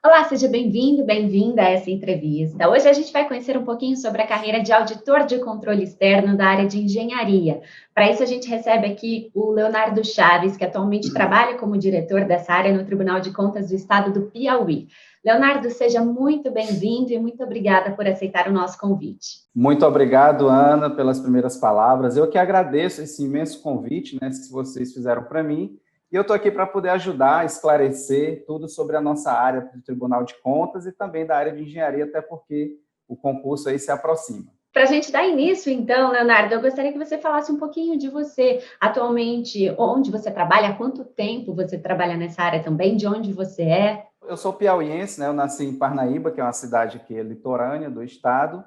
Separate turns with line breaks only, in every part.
Olá, seja bem-vindo, bem-vinda a essa entrevista. Hoje a gente vai conhecer um pouquinho sobre a carreira de auditor de controle externo da área de engenharia. Para isso, a gente recebe aqui o Leonardo Chaves, que atualmente trabalha como diretor dessa área no Tribunal de Contas do Estado do Piauí. Leonardo, seja muito bem-vindo e muito obrigada por aceitar o nosso convite.
Muito obrigado, Ana, pelas primeiras palavras. Eu que agradeço esse imenso convite, né, que vocês fizeram para mim. E eu estou aqui para poder ajudar a esclarecer tudo sobre a nossa área do Tribunal de Contas e também da área de engenharia, até porque o concurso aí se aproxima.
Para a gente dar início, então, Leonardo, eu gostaria que você falasse um pouquinho de você atualmente, onde você trabalha, há quanto tempo você trabalha nessa área também, de onde você é.
Eu sou piauiense, né? Eu nasci em Parnaíba, que é uma cidade aqui litorânea do estado,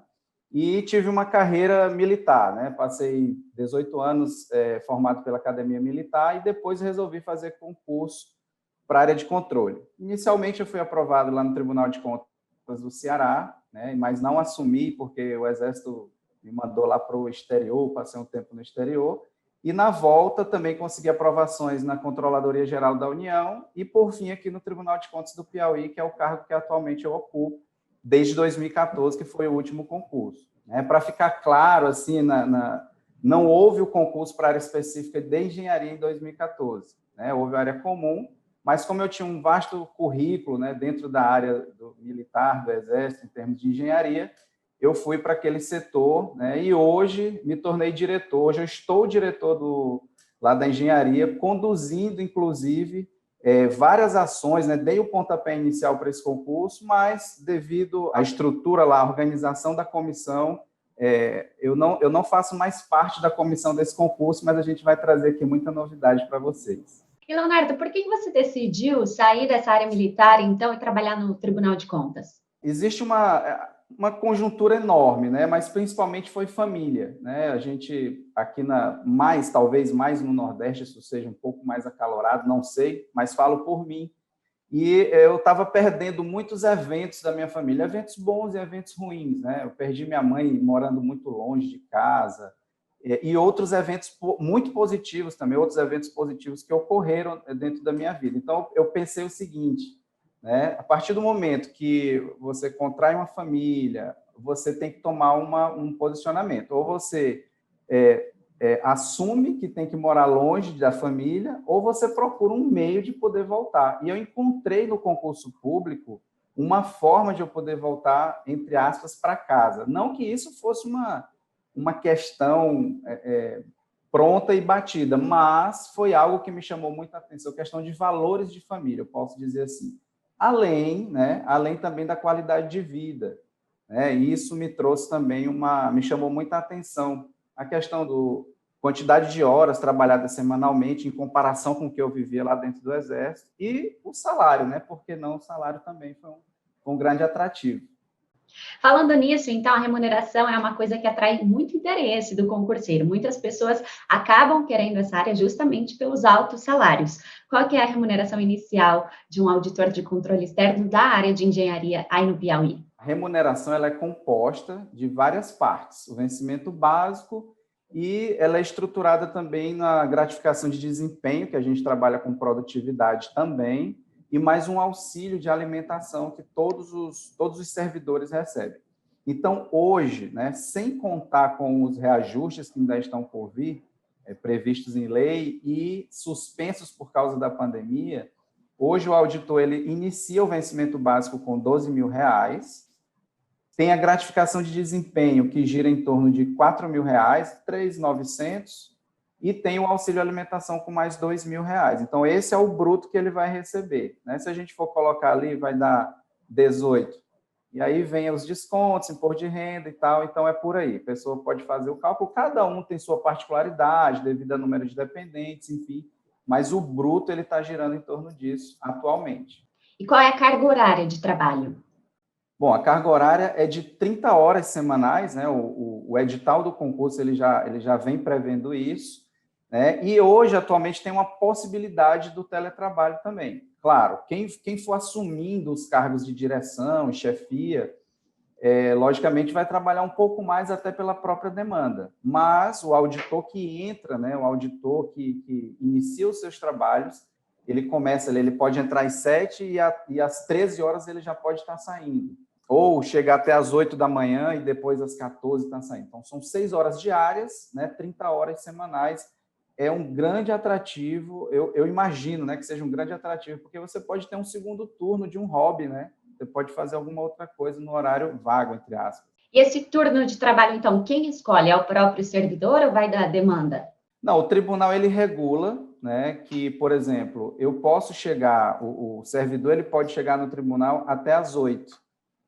e tive uma carreira militar, né? Passei 18 anos formado pela Academia Militar e depois resolvi fazer concurso para a área de controle. Inicialmente eu fui aprovado lá no Tribunal de Contas do Ceará, né? Mas não assumi porque o Exército me mandou lá para o exterior, passei um tempo no exterior, e na volta também consegui aprovações na Controladoria Geral da União e, por fim, aqui no Tribunal de Contas do Piauí, que é o cargo que atualmente eu ocupo desde 2014, que foi o último concurso. Para ficar claro, assim, não houve o concurso para a área específica de engenharia em 2014. Né? Houve a área comum, mas como eu tinha um vasto currículo, né, dentro da área do militar, do Exército, em termos de engenharia, eu fui para aquele setor, né, e hoje me tornei diretor. Hoje eu estou diretor lá da engenharia, conduzindo, inclusive, várias ações, né, dei o pontapé inicial para esse concurso, mas devido à estrutura lá, à organização da comissão, eu não faço mais parte da comissão desse concurso, mas a gente vai trazer aqui muita novidade para vocês.
E, Leonardo, por que você decidiu sair dessa área militar, então, e trabalhar no Tribunal de Contas?
Existe uma conjuntura enorme, né? Mas principalmente foi família, né? A gente aqui talvez mais no Nordeste isso seja um pouco mais acalorado, não sei, mas falo por mim. E eu estava perdendo muitos eventos da minha família, eventos bons e eventos ruins, né? Eu perdi minha mãe morando muito longe de casa e outros eventos muito positivos também, outros eventos positivos que ocorreram dentro da minha vida. Então eu pensei o seguinte, né? A partir do momento que você contrai uma família, você tem que tomar um posicionamento. Ou você assume que tem que morar longe da família, ou você procura um meio de poder voltar. E eu encontrei no concurso público uma forma de eu poder voltar, entre aspas, para casa. Não que isso fosse uma questão pronta e batida, mas foi algo que me chamou muita atenção, questão de valores de família, eu posso dizer assim. Além também da qualidade de vida. Né? E isso me trouxe também me chamou muita atenção a questão do quantidade de horas trabalhadas semanalmente em comparação com o que eu vivia lá dentro do Exército e o salário, né? Porque não, o salário também foi um grande atrativo.
Falando nisso, então, a remuneração é uma coisa que atrai muito interesse do concurseiro. Muitas pessoas acabam querendo essa área justamente pelos altos salários. Qual que é a remuneração inicial de um auditor de controle externo da área de engenharia aí no Piauí?
A remuneração ela é composta de várias partes. O vencimento básico e ela é estruturada também na gratificação de desempenho, que a gente trabalha com produtividade também, e mais um auxílio de alimentação que todos os servidores recebem. Então, hoje, né, sem contar com os reajustes que ainda estão por vir, previstos em lei e suspensos por causa da pandemia, hoje o auditor ele inicia o vencimento básico com R$ 12.000, tem a gratificação de desempenho, que gira em torno de R$ 4.000, 3.900, e tem o auxílio alimentação com mais R$ 2.000. Então, esse é o bruto que ele vai receber. Né? Se a gente for colocar ali, vai dar 18. E aí vem os descontos, imposto de renda e tal, então é por aí. A pessoa pode fazer o cálculo, cada um tem sua particularidade, devido ao número de dependentes, enfim, mas o bruto ele está girando em torno disso atualmente.
E qual é a carga horária de trabalho?
Bom, a carga horária é de 30 horas semanais, né? O edital do concurso ele já vem prevendo isso, né? E hoje, atualmente, tem uma possibilidade do teletrabalho também. Claro, quem for assumindo os cargos de direção e chefia, logicamente vai trabalhar um pouco mais até pela própria demanda. Mas o auditor que entra, né? O auditor que inicia os seus trabalhos, ele começa, ele pode entrar às 7 e às 13 horas ele já pode estar saindo. Ou chegar até às 8 da manhã e depois às 14 está saindo. Então, são 6 horas diárias, né, 30 horas semanais. É um grande atrativo, eu imagino, né, que seja um grande atrativo, porque você pode ter um segundo turno de um hobby, né? Você pode fazer alguma outra coisa no horário vago, entre aspas.
E esse turno de trabalho, então, quem escolhe? É o próprio servidor ou vai da demanda?
Não, o tribunal ele regula, né, que, por exemplo, eu posso chegar, o servidor ele pode chegar no tribunal até às 8.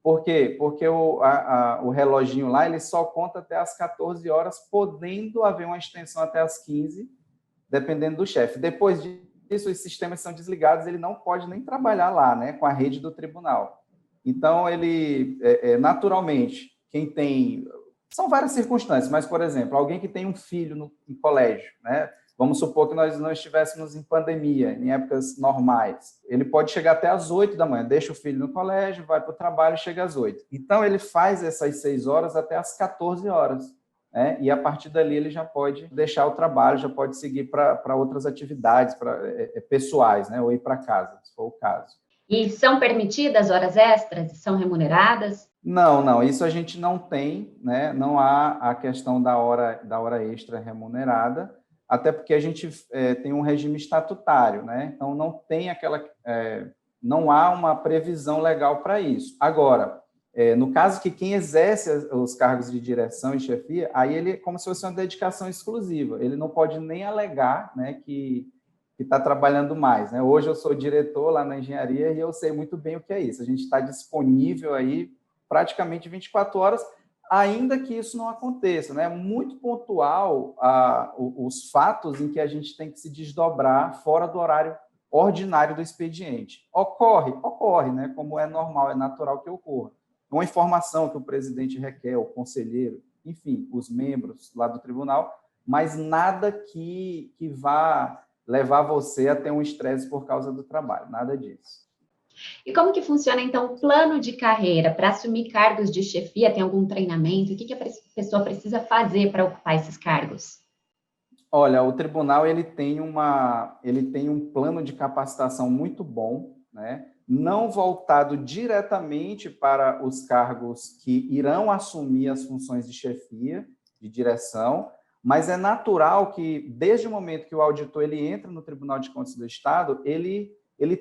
Por quê? Porque o reloginho lá ele só conta até às 14 horas, podendo haver uma extensão até às 15, dependendo do chefe. Depois disso, os sistemas são desligados, ele não pode nem trabalhar lá, né, com a rede do tribunal. Então, ele, naturalmente, quem tem... São várias circunstâncias, mas, por exemplo, alguém que tem um filho em colégio, né? Vamos supor que nós não estivéssemos em pandemia, em épocas normais. Ele pode chegar até às 8 da manhã, deixa o filho no colégio, vai para o trabalho e chega às 8. Então, ele faz essas 6 horas até às 14 horas. Né? E, a partir dali, ele já pode deixar o trabalho, já pode seguir para outras atividades pessoais, né? Ou ir para casa, se for o caso.
E são permitidas horas extras? São remuneradas?
Não, isso a gente não tem, né? Não há a questão da hora extra remunerada, até porque a gente tem um regime estatutário, né? Então não tem não há uma previsão legal para isso. Agora, no caso que quem exerce os cargos de direção e chefia, aí ele é como se fosse uma dedicação exclusiva, ele não pode nem alegar, né, que está trabalhando mais, né? Hoje eu sou diretor lá na engenharia e eu sei muito bem o que é isso. A gente está disponível aí praticamente 24 horas, ainda que isso não aconteça, né? É muito pontual os fatos em que a gente tem que se desdobrar fora do horário ordinário do expediente. Ocorre, né? Como é normal, é natural que ocorra. Uma informação que o presidente requer, o conselheiro, enfim, os membros lá do tribunal, mas nada que vá levar você a ter um estresse por causa do trabalho, nada disso.
E como que funciona, então, o plano de carreira para assumir cargos de chefia? Tem algum treinamento? O que a pessoa precisa fazer para ocupar esses cargos?
Olha, o tribunal ele tem um plano de capacitação muito bom, né? Não voltado diretamente para os cargos que irão assumir as funções de chefia, de direção, mas é natural que, desde o momento que o auditor ele entra no Tribunal de Contas do Estado, ele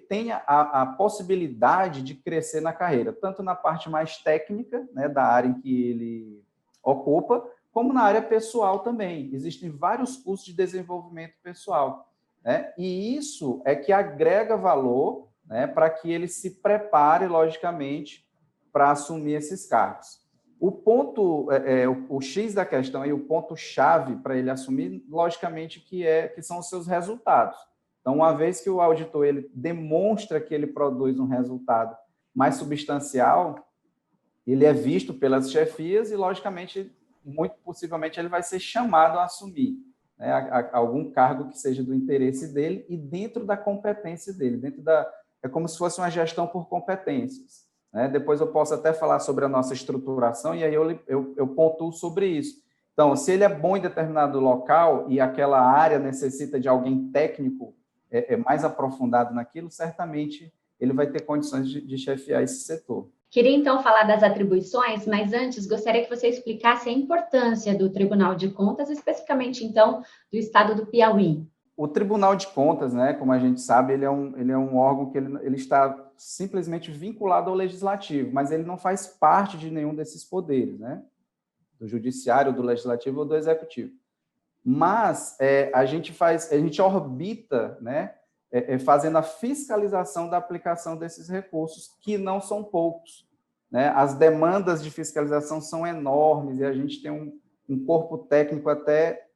tenha a possibilidade de crescer na carreira, tanto na parte mais técnica, né, da área em que ele ocupa, como na área pessoal também. Existem vários cursos de desenvolvimento pessoal, né? E isso é que agrega valor, né, para que ele se prepare, logicamente, para assumir esses cargos. O ponto, o X da questão e o ponto-chave para ele assumir, logicamente, que são os seus resultados. Então, uma vez que o auditor ele demonstra que ele produz um resultado mais substancial, ele é visto pelas chefias e, logicamente, muito possivelmente, ele vai ser chamado a assumir, né, algum cargo que seja do interesse dele e dentro da competência dele. É como se fosse uma gestão por competências. Né? Depois eu posso até falar sobre a nossa estruturação e aí eu pontuo sobre isso. Então, se ele é bom em determinado local e aquela área necessita de alguém técnico mais aprofundado naquilo, certamente ele vai ter condições de chefiar esse setor.
Queria, então, falar das atribuições, mas antes gostaria que você explicasse a importância do Tribunal de Contas, especificamente, então, do estado do Piauí.
O Tribunal de Contas, né, como a gente sabe, ele é um órgão que ele está simplesmente vinculado ao Legislativo, mas ele não faz parte de nenhum desses poderes, né, do Judiciário, do Legislativo ou do Executivo. Mas a gente orbita, né, fazendo a fiscalização da aplicação desses recursos, que não são poucos. Né? As demandas de fiscalização são enormes e a gente tem um corpo técnico até,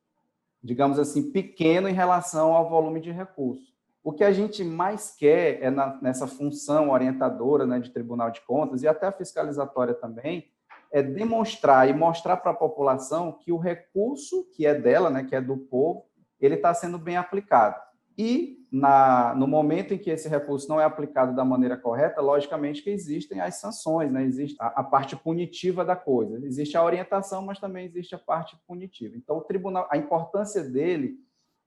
digamos assim, pequeno em relação ao volume de recursos. O que a gente mais quer nessa função orientadora, né, de Tribunal de Contas e até fiscalizatória também, é demonstrar e mostrar para a população que o recurso que é dela, né, que é do povo, ele está sendo bem aplicado. E, no momento em que esse recurso não é aplicado da maneira correta, logicamente que existem as sanções, né? Existe a parte punitiva da coisa. Existe a orientação, mas também existe a parte punitiva. Então, o tribunal, a importância dele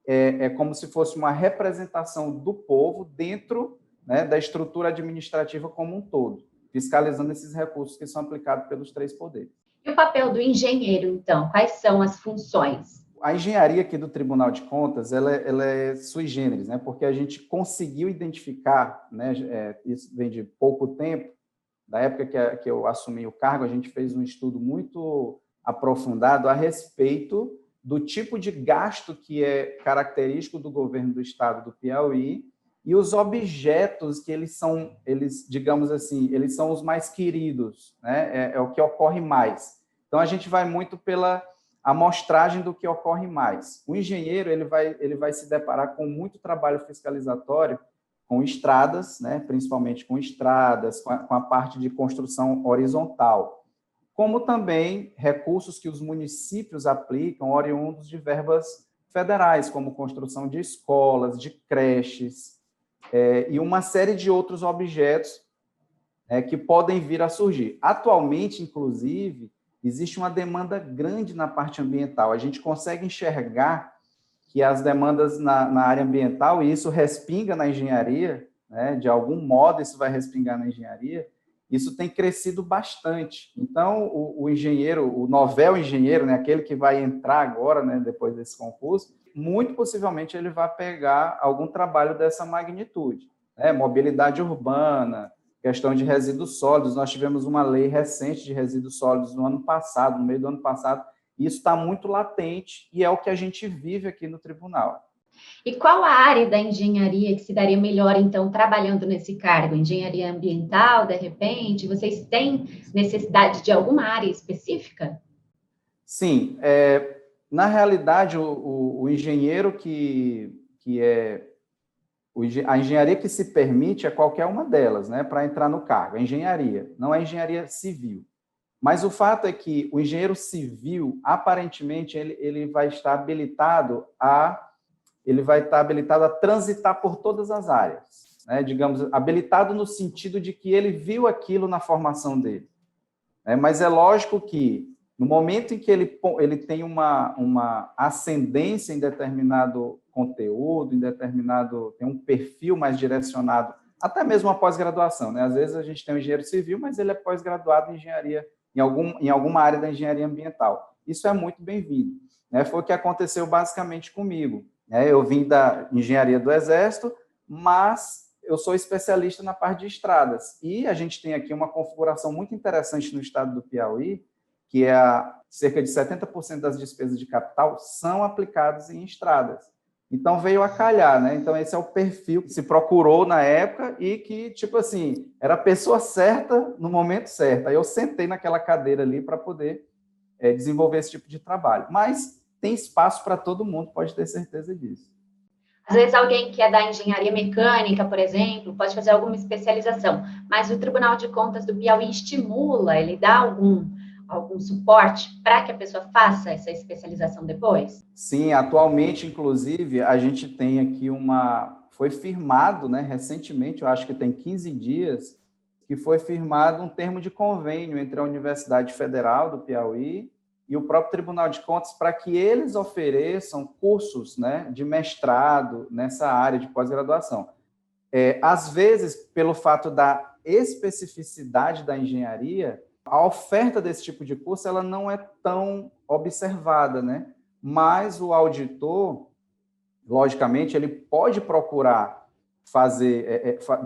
é como se fosse uma representação do povo dentro, né, da estrutura administrativa como um todo, fiscalizando esses recursos que são aplicados pelos três poderes.
E o papel do engenheiro, então? Quais são as funções?
A engenharia aqui do Tribunal de Contas, ela é sui generis, né? Porque a gente conseguiu identificar, né? Isso vem de pouco tempo, da época que eu assumi o cargo, a gente fez um estudo muito aprofundado a respeito do tipo de gasto que é característico do governo do estado do Piauí e os objetos que eles, digamos assim, eles são os mais queridos, né? É o que ocorre mais. Então, a gente vai muito pela amostragem do que ocorre mais. O engenheiro ele vai se deparar com muito trabalho fiscalizatório com estradas, né? Principalmente com estradas, com a parte de construção horizontal, como também recursos que os municípios aplicam oriundos de verbas federais, como construção de escolas, de creches, e uma série de outros objetos que podem vir a surgir. Atualmente, inclusive, existe uma demanda grande na parte ambiental. A gente consegue enxergar que as demandas na área ambiental, e isso respinga na engenharia, né, de algum modo isso vai respingar na engenharia, isso tem crescido bastante. Então, o engenheiro, o novel engenheiro, né, aquele que vai entrar agora, né, depois desse concurso, muito possivelmente ele vai pegar algum trabalho dessa magnitude, né, mobilidade urbana, questão de resíduos sólidos. Nós tivemos uma lei recente de resíduos sólidos no ano passado, no meio do ano passado, e isso está muito latente e é o que a gente vive aqui no tribunal.
E qual a área da engenharia que se daria melhor, então, trabalhando nesse cargo? Engenharia ambiental, de repente? Vocês têm necessidade de alguma área específica?
Sim, na realidade, o engenheiro a engenharia que se permite é qualquer uma delas, né, para entrar no cargo, a engenharia, não é engenharia civil. Mas o fato é que o engenheiro civil, aparentemente, ele vai estar habilitado a transitar por todas as áreas, né? Digamos, habilitado no sentido de que ele viu aquilo na formação dele. Mas é lógico que, no momento em que ele tem uma ascendência em determinado conteúdo, tem um perfil mais direcionado, até mesmo a pós-graduação, né? Às vezes a gente tem um engenheiro civil, mas ele é pós-graduado em engenharia, em alguma área da engenharia ambiental. Isso é muito bem-vindo, né? Foi o que aconteceu basicamente comigo. Eu vim da engenharia do Exército, mas eu sou especialista na parte de estradas. E a gente tem aqui uma configuração muito interessante no estado do Piauí, que cerca de 70% das despesas de capital são aplicadas em estradas. Então, veio a calhar, né? Então, esse é o perfil que se procurou na época e que, tipo assim, era a pessoa certa no momento certo. Aí eu sentei naquela cadeira ali para poder desenvolver esse tipo de trabalho. Mas tem espaço para todo mundo, pode ter certeza disso.
Às vezes alguém que é da engenharia mecânica, por exemplo, pode fazer alguma especialização, mas o Tribunal de Contas do Piauí estimula, ele dá algum suporte para que a pessoa faça essa especialização depois?
Sim, atualmente, inclusive, a gente tem aqui foi firmado, né, recentemente, eu acho que tem 15 dias, que foi firmado um termo de convênio entre a Universidade Federal do Piauí e o próprio Tribunal de Contas para que eles ofereçam cursos, né, de mestrado nessa área de pós-graduação. Às vezes, pelo fato da especificidade da engenharia, a oferta desse tipo de curso ela não é tão observada, né? Mas o auditor, logicamente, ele pode procurar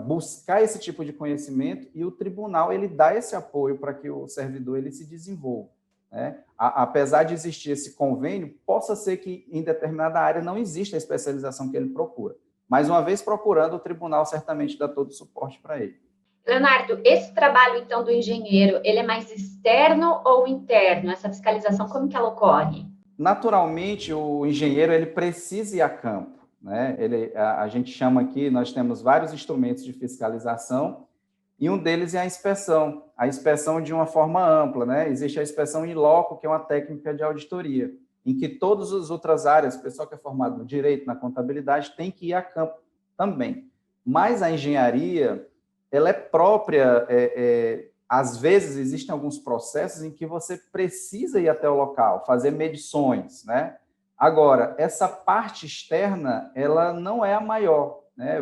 buscar esse tipo de conhecimento e o tribunal ele dá esse apoio para que o servidor ele se desenvolva, né? Apesar de existir esse convênio, possa ser que em determinada área não exista a especialização que ele procura. Mas uma vez procurando, o tribunal certamente dá todo o suporte para ele.
Leonardo, esse trabalho, então, do engenheiro, ele é mais externo ou interno? Essa fiscalização, como que ela ocorre?
Naturalmente, o engenheiro ele precisa ir a campo, né? A gente chama aqui, nós temos vários instrumentos de fiscalização, e um deles é a inspeção de uma forma ampla, né? Existe a inspeção in loco, que é uma técnica de auditoria, em que todas as outras áreas, o pessoal que é formado no direito, na contabilidade, tem que ir a campo também. Mas a engenharia, ela é própria, às vezes existem alguns processos em que você precisa ir até o local, fazer medições, né? Agora, essa parte externa, ela não é a maior, né?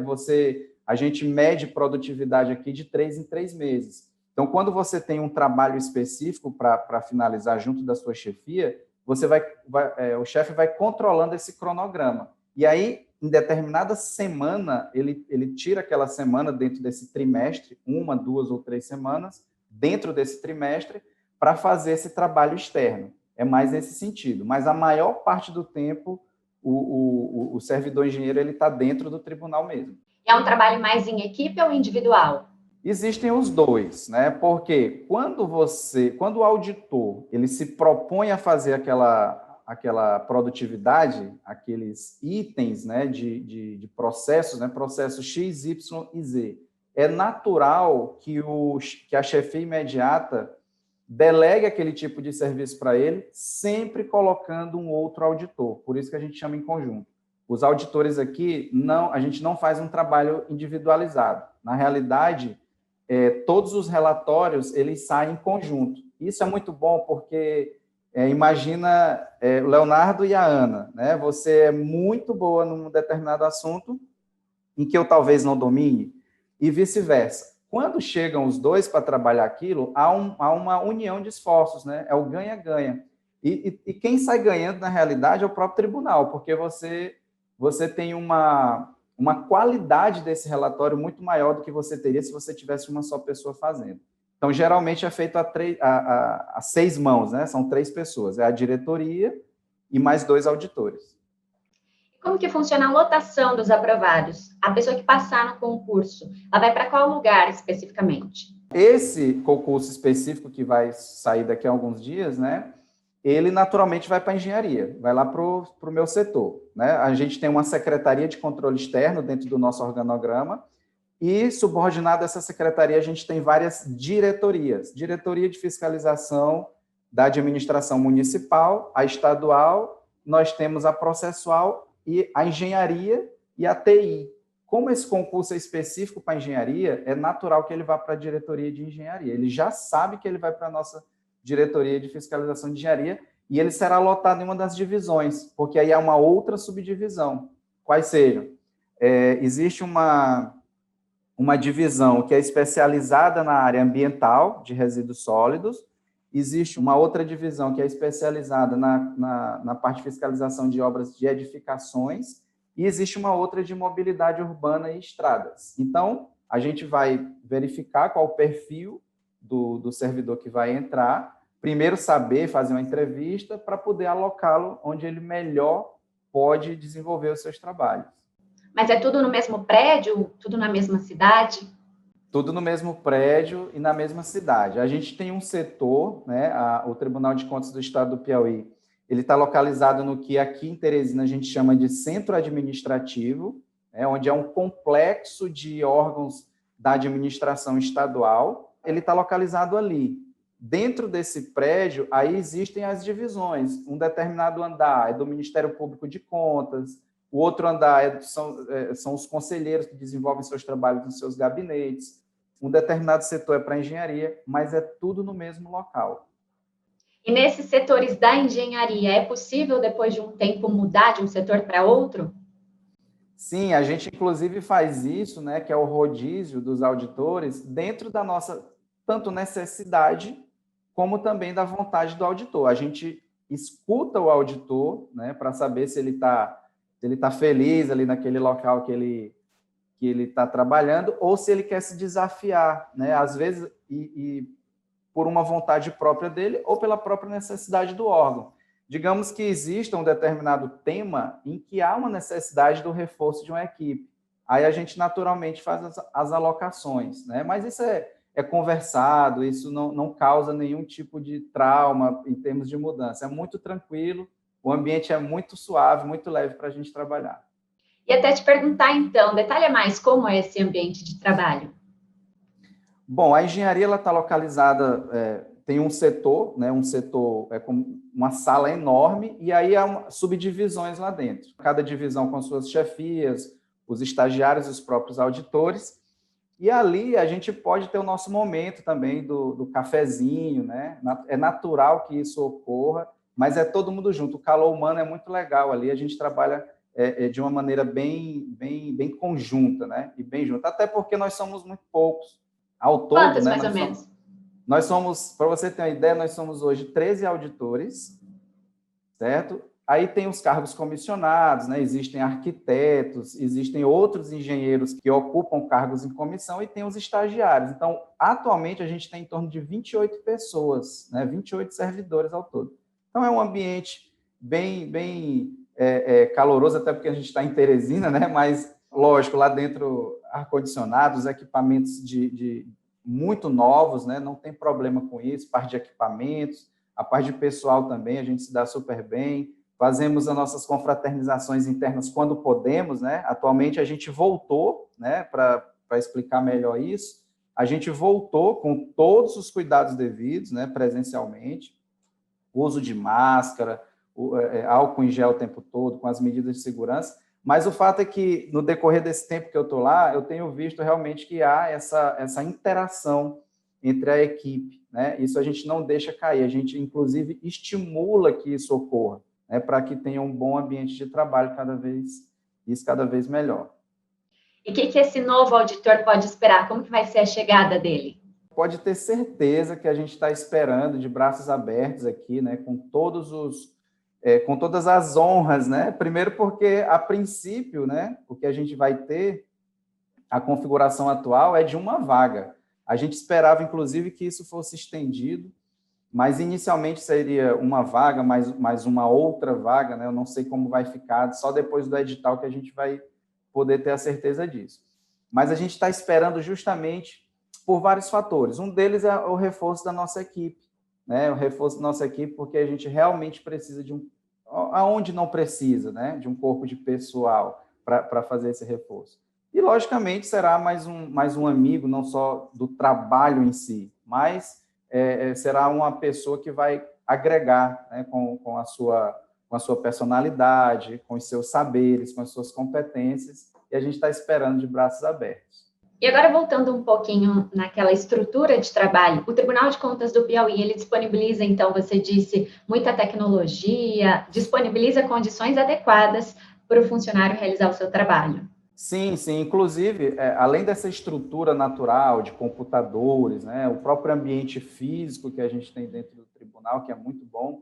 A gente mede produtividade aqui de 3 em 3 meses. Então, quando você tem um trabalho específico para finalizar junto da sua chefia, o chefe vai controlando esse cronograma. E aí, em determinada semana, ele tira aquela semana dentro desse trimestre, 1, 2 ou 3 semanas, dentro desse trimestre, para fazer esse trabalho externo. É mais nesse sentido. Mas a maior parte do tempo, o servidor engenheiro está dentro do tribunal mesmo.
É um trabalho mais em equipe ou individual?
Existem os dois, né? Porque quando o auditor ele se propõe a fazer aquela produtividade, aqueles itens, né, de processos, né, processos X, Y e Z, é natural que a chefia imediata delegue aquele tipo de serviço para ele, sempre colocando um outro auditor. Por isso que a gente chama em conjunto. Os auditores aqui, a gente não faz um trabalho individualizado. Na realidade, todos os relatórios eles saem em conjunto. Isso é muito bom porque imagina o Leonardo e a Ana, né? Você é muito boa num determinado assunto em que eu talvez não domine e vice-versa. Quando chegam os dois para trabalhar aquilo, há uma união de esforços, né? É o ganha-ganha. E quem sai ganhando, na realidade, é o próprio tribunal, porque você tem uma qualidade desse relatório muito maior do que você teria se você tivesse uma só pessoa fazendo. Então, geralmente é feito a 6 mãos, né? São 3 pessoas. É a diretoria e mais 2 auditores.
Como que funciona a lotação dos aprovados? A pessoa que passar no concurso, ela vai para qual lugar especificamente?
Esse concurso específico que vai sair daqui a alguns dias, né? Ele naturalmente vai para a engenharia, vai lá para o meu setor, né? A gente tem uma secretaria de controle externo dentro do nosso organograma e, subordinado a essa secretaria, a gente tem várias diretorias. Diretoria de fiscalização da administração municipal, a estadual, nós temos a processual e a engenharia e a TI. Como esse concurso é específico para a engenharia, é natural que ele vá para a diretoria de engenharia. Ele já sabe que ele vai para a nossa diretoria de fiscalização de engenharia e ele será lotado em uma das divisões, porque aí há uma outra subdivisão. Quais sejam? Existe uma divisão que é especializada na área ambiental, de resíduos sólidos, existe uma outra divisão que é especializada na parte de fiscalização de obras de edificações, e existe uma outra de mobilidade urbana e estradas. Então, a gente vai verificar qual o perfil do servidor que vai entrar, primeiro saber fazer uma entrevista para poder alocá-lo onde ele melhor pode desenvolver os seus trabalhos.
Mas é tudo no mesmo prédio? Tudo na mesma cidade?
Tudo no mesmo prédio e na mesma cidade. A gente tem um setor, né, o Tribunal de Contas do Estado do Piauí, ele está localizado no que aqui em Teresina a gente chama de centro administrativo, onde é um complexo de órgãos da administração estadual. Ele está localizado ali. Dentro desse prédio, aí existem as divisões. Um determinado andar é do Ministério Público de Contas, o outro andar são os conselheiros que desenvolvem seus trabalhos nos seus gabinetes. Um determinado setor é para engenharia, mas é tudo no mesmo local.
E nesses setores da engenharia, é possível, depois de um tempo, mudar de um setor para outro?
Sim, a gente inclusive faz isso, né, que é o rodízio dos auditores, dentro da nossa, tanto necessidade, como também da vontade do auditor. A gente escuta o auditor, né, para saber se ele está feliz ali naquele local que ele está trabalhando, ou se ele quer se desafiar, né? Às vezes, e por uma vontade própria dele, ou pela própria necessidade do órgão. Digamos que exista um determinado tema em que há uma necessidade do reforço de uma equipe. Aí a gente naturalmente faz as alocações, né? Mas isso é conversado, isso não causa nenhum tipo de trauma em termos de mudança. É muito tranquilo, o ambiente é muito suave, muito leve para a gente trabalhar.
E até te perguntar, então, detalhe mais como é esse ambiente de trabalho.
Bom, a engenharia está localizada, tem um setor, né? Um setor é como uma sala enorme, e aí há subdivisões lá dentro. Cada divisão com suas chefias, os estagiários, os próprios auditores. E ali a gente pode ter o nosso momento também do cafezinho, né? É natural que isso ocorra. mas é todo mundo junto. O calor humano é muito legal ali, a gente trabalha de uma maneira bem conjunta, né? E bem junta, até porque nós somos muito poucos ao todo,
Quantas,
né?
mais ou menos?
Nós somos, para você ter uma ideia, nós somos hoje 13 auditores, certo? Aí tem os cargos comissionados, né? Existem arquitetos, existem outros engenheiros que ocupam cargos em comissão e tem os estagiários. Então, atualmente, a gente tem em torno de 28 pessoas, né? 28 servidores ao todo. Então, é um ambiente bem caloroso, até porque a gente está em Teresina, né? Mas, lógico, lá dentro, ar-condicionado, equipamentos de muito novos, né? Não tem problema com isso, parte de equipamentos, a parte de pessoal também, a gente se dá super bem. Fazemos as nossas confraternizações internas quando podemos, né? Atualmente a gente voltou, né? Para explicar melhor isso, a gente voltou com todos os cuidados devidos, né? Presencialmente, uso de máscara, álcool em gel o tempo todo, com as medidas de segurança. Mas o fato é que, no decorrer desse tempo que eu estou lá, eu tenho visto realmente que há essa interação entre a equipe, né? Isso a gente não deixa cair, a gente, inclusive, estimula que isso ocorra, né? Para que tenha um bom ambiente de trabalho cada vez melhor.
E o que esse novo auditor pode esperar? Como que vai ser a chegada dele?
Pode ter certeza que a gente está esperando de braços abertos aqui, né? Com todas as honras, né? Primeiro porque, a princípio, né, o que a gente vai ter, a configuração atual é de uma vaga. A gente esperava, inclusive, que isso fosse estendido, mas inicialmente seria uma vaga, mais uma outra vaga, né? Eu não sei como vai ficar, só depois do edital que a gente vai poder ter a certeza disso. Mas a gente está esperando justamente por vários fatores. Um deles é o reforço da nossa equipe, né? O reforço da nossa equipe, porque a gente realmente precisa aonde não precisa, né? De um corpo de pessoal para fazer esse reforço. E, logicamente, será mais um amigo, não só do trabalho em si, mas será uma pessoa que vai agregar, né, com a sua personalidade, com os seus saberes, com as suas competências, e a gente está esperando de braços abertos.
E agora, voltando um pouquinho naquela estrutura de trabalho, o Tribunal de Contas do Piauí, ele disponibiliza, então, você disse, muita tecnologia, disponibiliza condições adequadas para o funcionário realizar o seu trabalho.
Sim, sim. Inclusive, além dessa estrutura natural de computadores, né, o próprio ambiente físico que a gente tem dentro do tribunal, que é muito bom,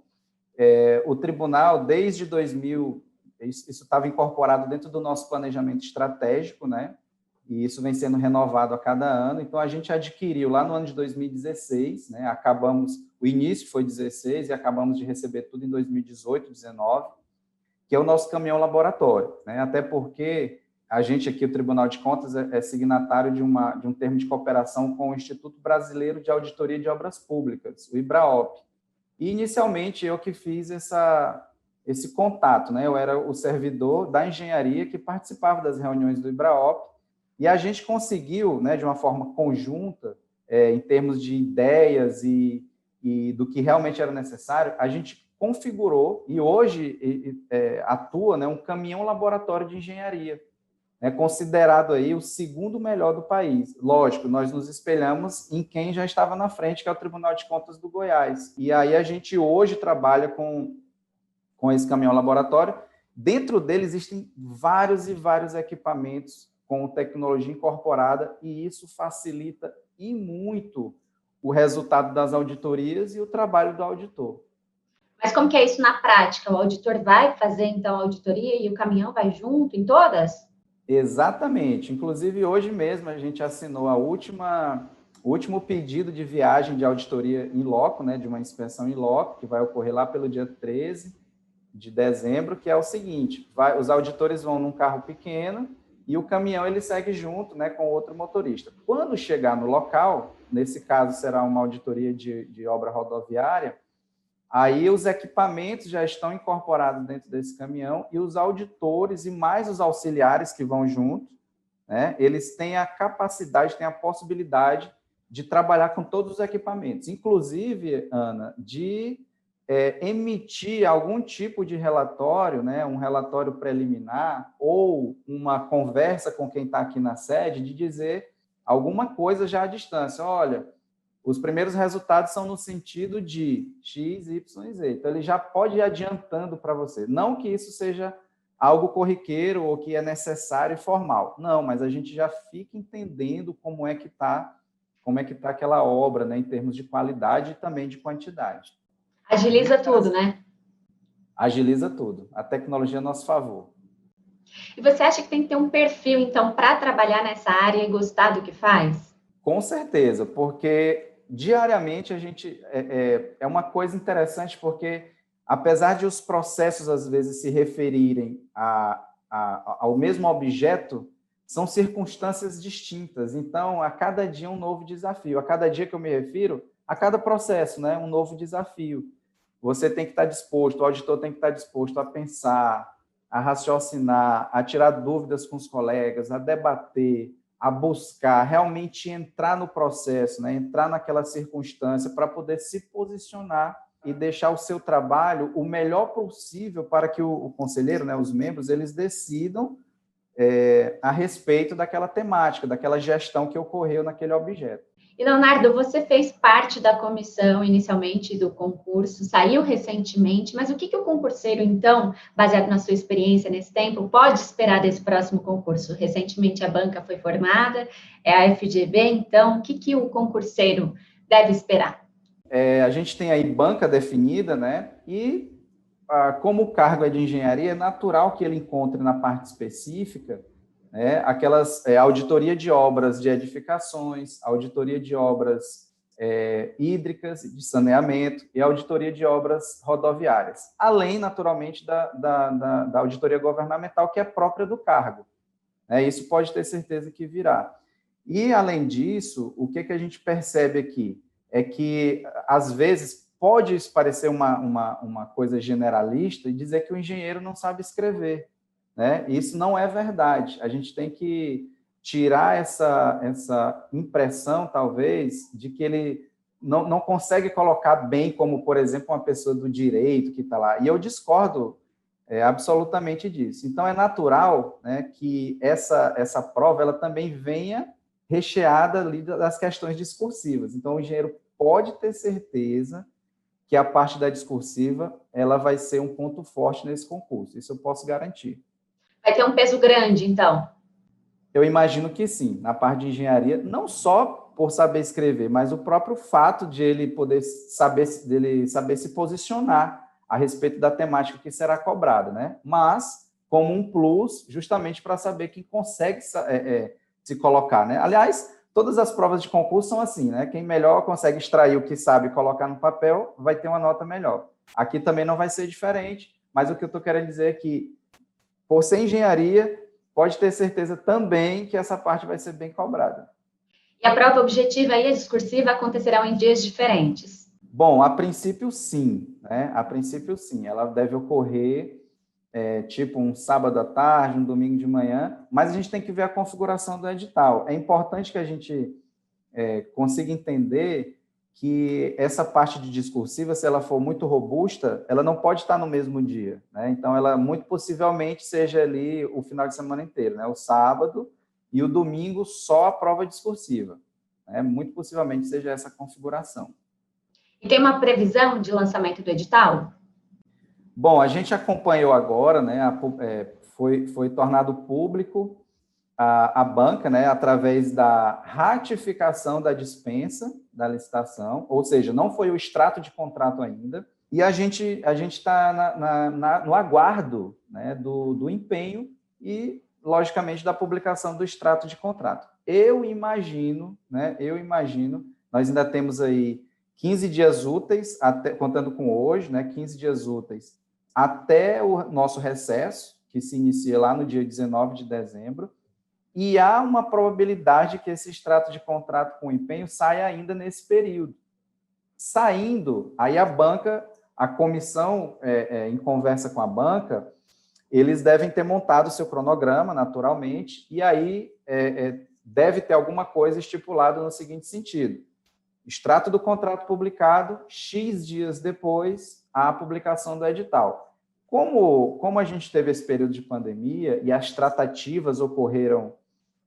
o tribunal, desde 2000, isso estava incorporado dentro do nosso planejamento estratégico, né, e isso vem sendo renovado a cada ano. Então, a gente adquiriu lá no ano de 2016, né, o início foi 16 e acabamos de receber tudo em 2018, 19, que é o nosso caminhão laboratório, né, até porque a gente aqui, o Tribunal de Contas, é signatário de um termo de cooperação com o Instituto Brasileiro de Auditoria de Obras Públicas, o IBRAOP. E, inicialmente, eu que fiz esse contato, né? Eu era o servidor da engenharia que participava das reuniões do IBRAOP, e a gente conseguiu, né, de uma forma conjunta, em termos de ideias e do que realmente era necessário, a gente configurou e hoje atua, né, um caminhão laboratório de engenharia, é considerado aí o segundo melhor do país. Lógico, nós nos espelhamos em quem já estava na frente, que é o Tribunal de Contas do Goiás. E aí a gente hoje trabalha com esse caminhão laboratório. Dentro dele existem vários e vários equipamentos com tecnologia incorporada, e isso facilita e muito o resultado das auditorias e o trabalho do auditor.
Mas como que é isso na prática? O auditor vai fazer, então, a auditoria e o caminhão vai junto em todas?
Exatamente. Inclusive, hoje mesmo a gente assinou o último pedido de viagem de auditoria em loco, né, de uma inspeção em loco, que vai ocorrer lá pelo dia 13 de dezembro, que é o seguinte: os auditores vão num carro pequeno e o caminhão ele segue junto, né, com outro motorista. Quando chegar no local, nesse caso será uma auditoria de obra rodoviária, aí os equipamentos já estão incorporados dentro desse caminhão e os auditores e mais os auxiliares que vão junto, né, eles têm a capacidade, têm a possibilidade de trabalhar com todos os equipamentos, inclusive, Ana, de emitir algum tipo de relatório, né, um relatório preliminar ou uma conversa com quem está aqui na sede, de dizer alguma coisa já à distância. Olha, os primeiros resultados são no sentido de X, Y e Z. Então, ele já pode ir adiantando para você. Não que isso seja algo corriqueiro ou que é necessário e formal. Não, mas a gente já fica entendendo como é que está aquela obra, né, em termos de qualidade e também de quantidade.
Agiliza tudo, né?
Agiliza tudo. A tecnologia é a nosso favor.
E você acha que tem que ter um perfil, então, para trabalhar nessa área e gostar do que faz?
Com certeza, porque diariamente a gente é uma coisa interessante, porque apesar de os processos às vezes se referirem ao mesmo objeto, são circunstâncias distintas. Então, a cada dia um novo desafio. A cada dia que eu me refiro, a cada processo, né, um novo desafio. Você tem que estar disposto, o auditor tem que estar disposto a pensar, a raciocinar, a tirar dúvidas com os colegas, a debater, a buscar realmente entrar no processo, né? Entrar naquela circunstância para poder se posicionar e deixar o seu trabalho o melhor possível para que o conselheiro, né, os membros, eles decidam a respeito daquela temática, daquela gestão que ocorreu naquele objeto.
E, Leonardo, você fez parte da comissão inicialmente do concurso, saiu recentemente, mas o que o concurseiro, então, baseado na sua experiência nesse tempo, pode esperar desse próximo concurso? Recentemente a banca foi formada, é a FGV, então, o que o concurseiro deve esperar?
A gente tem aí banca definida, né? E como o cargo é de engenharia, é natural que ele encontre na parte específica, né, aquelas auditoria de obras de edificações, auditoria de obras hídricas, de saneamento e auditoria de obras rodoviárias, além, naturalmente, da auditoria governamental, que é própria do cargo. Isso pode ter certeza que virá. E, além disso, o que a gente percebe aqui é que, às vezes, pode parecer uma coisa generalista e dizer que o engenheiro não sabe escrever, né? Isso não é verdade. A gente tem que tirar essa impressão, talvez, de que ele não consegue colocar bem, como, por exemplo, uma pessoa do direito que está lá. E eu discordo absolutamente disso. Então, é natural, né, que essa prova ela também venha recheada ali das questões discursivas. Então, o engenheiro pode ter certeza que a parte da discursiva ela vai ser um ponto forte nesse concurso. Isso eu posso garantir.
Vai ter um peso grande, então?
Eu imagino que sim, na parte de engenharia, não só por saber escrever, mas o próprio fato de ele poder saber se posicionar a respeito da temática que será cobrada, né? Mas como um plus, justamente para saber quem consegue se colocar, né? Aliás, todas as provas de concurso são assim, né? Quem melhor consegue extrair o que sabe e colocar no papel vai ter uma nota melhor. Aqui também não vai ser diferente, mas o que eu estou querendo dizer é que, por ser engenharia, pode ter certeza também que essa parte vai ser bem cobrada.
E a prova objetiva e a discursiva acontecerão em dias diferentes?
Bom, a princípio, sim, né? A princípio, sim. Ela deve ocorrer tipo um sábado à tarde, um domingo de manhã, mas a gente tem que ver a configuração do edital. É importante que a gente consiga entender que essa parte de discursiva, se ela for muito robusta, ela não pode estar no mesmo dia, né? Então, ela muito possivelmente seja ali o final de semana inteiro, né? O sábado e o domingo só a prova discursiva, né? Muito possivelmente seja essa configuração.
E tem uma previsão de lançamento do edital?
Bom, a gente acompanhou agora, né? Foi tornado público a banca, né, através da ratificação da dispensa da licitação, ou seja, não foi o extrato de contrato ainda, e a gente está no aguardo, né, do empenho e, logicamente, da publicação do extrato de contrato. Eu imagino, nós ainda temos aí 15 dias úteis, contando com hoje, né, 15 dias úteis, até o nosso recesso, que se inicia lá no dia 19 de dezembro, e há uma probabilidade que esse extrato de contrato com empenho saia ainda nesse período. Saindo, aí a comissão, em conversa com a banca, eles devem ter montado o seu cronograma, naturalmente, e aí deve ter alguma coisa estipulada no seguinte sentido: extrato do contrato publicado, X dias depois, a publicação do edital. Como a gente teve esse período de pandemia e as tratativas ocorreram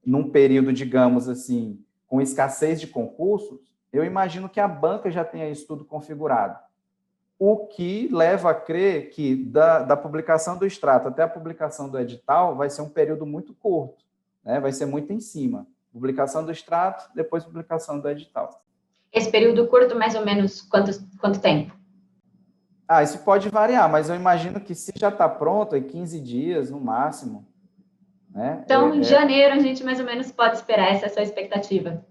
num período, digamos assim, com escassez de concursos, eu imagino que a banca já tenha isso tudo configurado. O que leva a crer que da publicação do extrato até a publicação do edital vai ser um período muito curto, né? Vai ser muito em cima. Publicação do extrato, depois publicação do edital.
Esse período curto, mais ou menos, quanto tempo?
Isso pode variar, mas eu imagino que se já está pronto, é 15 dias no máximo. Né?
Então, em janeiro, a gente mais ou menos pode esperar, essa é a sua expectativa?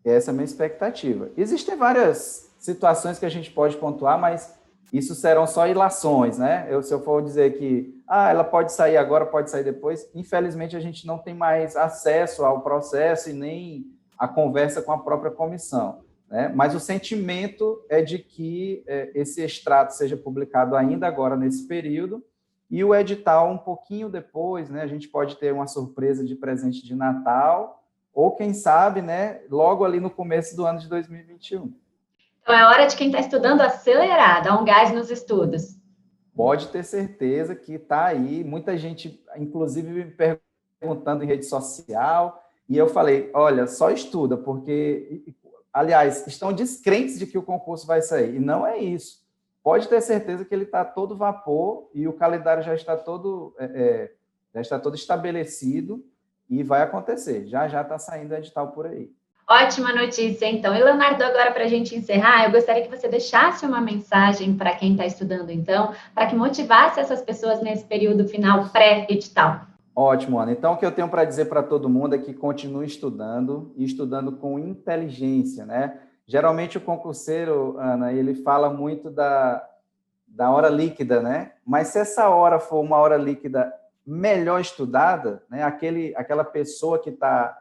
Essa é a minha expectativa. Existem várias situações que a gente pode pontuar, mas isso serão só ilações, né? Se eu for dizer que ela pode sair agora, pode sair depois, infelizmente a gente não tem mais acesso ao processo e nem a conversa com a própria comissão, né? Mas o sentimento é de que esse extrato seja publicado ainda agora nesse período e o edital um pouquinho depois, né? A gente pode ter uma surpresa de presente de Natal ou, quem sabe, né, logo ali no começo do ano de 2021.
Então, é hora de quem está estudando acelerar, dar um gás nos estudos.
Pode ter certeza que está aí. Muita gente, inclusive, me perguntando em rede social, e eu falei, olha, só estuda, porque, aliás, estão descrentes de que o concurso vai sair, e não é isso. Pode ter certeza que ele está todo vapor e o calendário já está todo estabelecido e vai acontecer. Já está saindo edital por aí.
Ótima notícia, então. E, Leonardo, agora para a gente encerrar, eu gostaria que você deixasse uma mensagem para quem está estudando, então, para que motivasse essas pessoas nesse período final pré-edital.
Ótimo, Ana. Então, o que eu tenho para dizer para todo mundo é que continue estudando e estudando com inteligência, né? Geralmente, o concurseiro, Ana, ele fala muito da hora líquida, né? Mas se essa hora for uma hora líquida melhor estudada, né? Aquela pessoa que está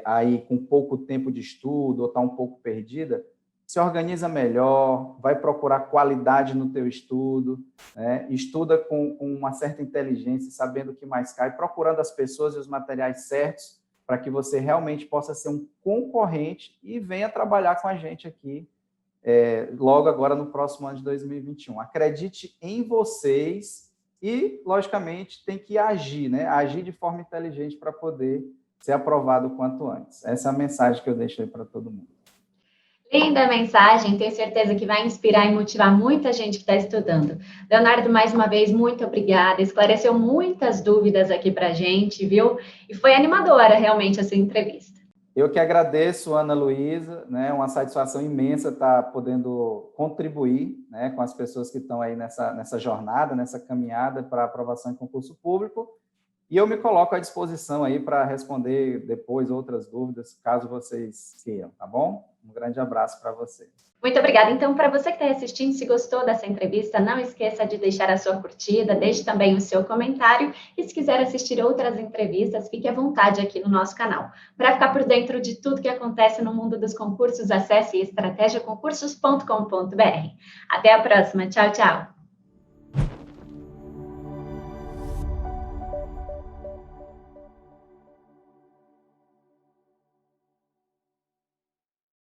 aí com pouco tempo de estudo ou está um pouco perdida, se organiza melhor, vai procurar qualidade no teu estudo, né? Estuda com uma certa inteligência, sabendo o que mais cai, procurando as pessoas e os materiais certos para que você realmente possa ser um concorrente e venha trabalhar com a gente aqui logo agora no próximo ano de 2021. Acredite em vocês e, logicamente, tem que agir, né? Agir de forma inteligente para poder ser aprovado o quanto antes. Essa é a mensagem que eu deixo aí para todo mundo.
Linda mensagem, tenho certeza que vai inspirar e motivar muita gente que está estudando. Leonardo, mais uma vez, muito obrigada, esclareceu muitas dúvidas aqui para a gente, viu? E foi animadora, realmente, a sua entrevista.
Eu que agradeço, Ana Luísa, né? Uma satisfação imensa estar podendo contribuir, né, com as pessoas que estão aí nessa jornada, nessa caminhada para aprovação em concurso público. E eu me coloco à disposição aí para responder depois outras dúvidas, caso vocês queiram, tá bom? Um grande abraço para vocês.
Muito obrigada. Então, para você que está assistindo, se gostou dessa entrevista, não esqueça de deixar a sua curtida, deixe também o seu comentário e se quiser assistir outras entrevistas, fique à vontade aqui no nosso canal. Para ficar por dentro de tudo que acontece no mundo dos concursos, acesse estrategiaconcursos.com.br. Até a próxima. Tchau, tchau.